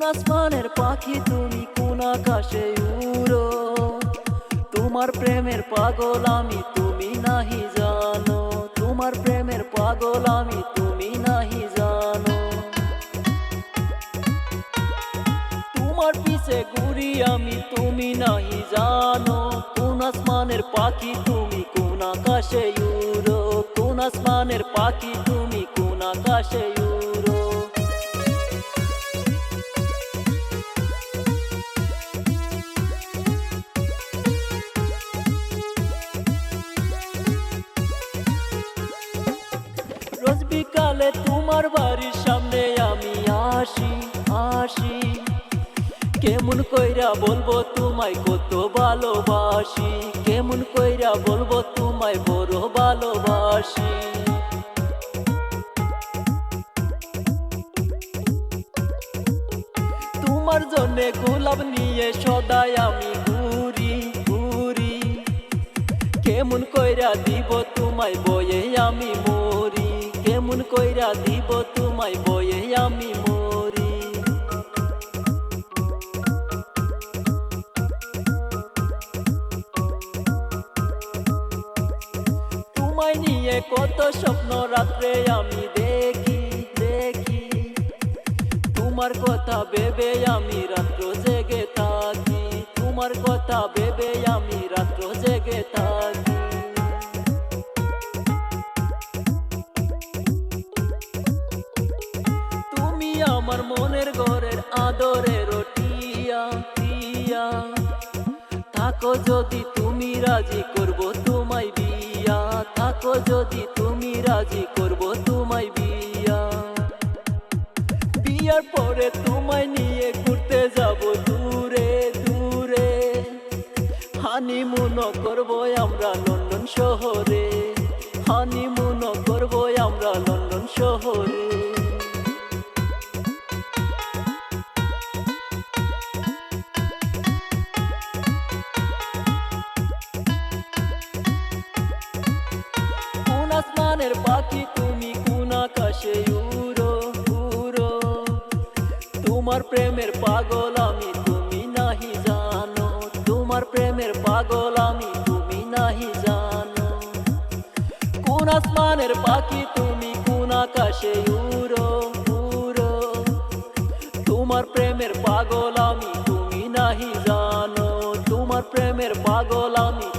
আসমানের পাখি তুমি, কোন আকাশে উড়ো। তোমার প্রেমের পাগল আমি, তুমি নাহি জানো। তোমার প্রেমের পাগল আমি, তুমি নাহি জানো। তোমার পিছে ঘুরি আমি, তুমি নাহি জানো। কোন আসমানের পাখি তুমি, কোন আকাশে উড়ো। কোন আসমানের পাখি তুমি, কোন আকাশে উড়ো। রোজ বিকালে তোমার বাড়ির সামনে আমি আসি আসি। কেমন কইরা বলবো তোমায় কত ভালোবাসি। কেমন কইরা বলবো তোমায় বড় ভালোবাসি। তোমার জন্যে গোলাপ নিয়ে সদাই আমি ঘুরি ঘুরি। কেমন কইরা দিব তোমায় বয়ে আমি মরি। কেমন কইরা দিব তোমায় বয়ে আমি মরি। তোমায় নিয়ে কত স্বপ্ন রাত্রে আমি দেখি দেখি। তোমার কথা ভেবে আমি রাত্র জেগে থাকি। তোমার কথা ভেবে আমি রাত্র জেগে থাকি। তুমি আমার মনের ঘরের আদরের টিয়া টিয়া। থাকো যদি তুমি রাজি, করব তোমায় বিয়া। থাকো যদি তুমি রাজি, করব তোমায় বিয়া। বিয়ার পরে তোমায় নিয়ে ঘুরতে যাব দূরে দূরে। হানিমুন করব আমরা লন্ডন শহরে। হানিমুন করব আমরা লন্ডন শহরে। কোন আসমানের পাখি তুমি, কোন আকাশে উড়ো উড়ো। তোমার প্রেমের পাগল আমি, তুমি নাহি জানো। তোমার প্রেমের পাগল আমি, তুমি নাহি জানো। কোন আসমানের পাখি তুমি, কোন আকাশে উড়ো উড়ো। তোমার প্রেমের পাগল আমি, তুমি নাহি জানো। তোমার প্রেমের পাগল আমি।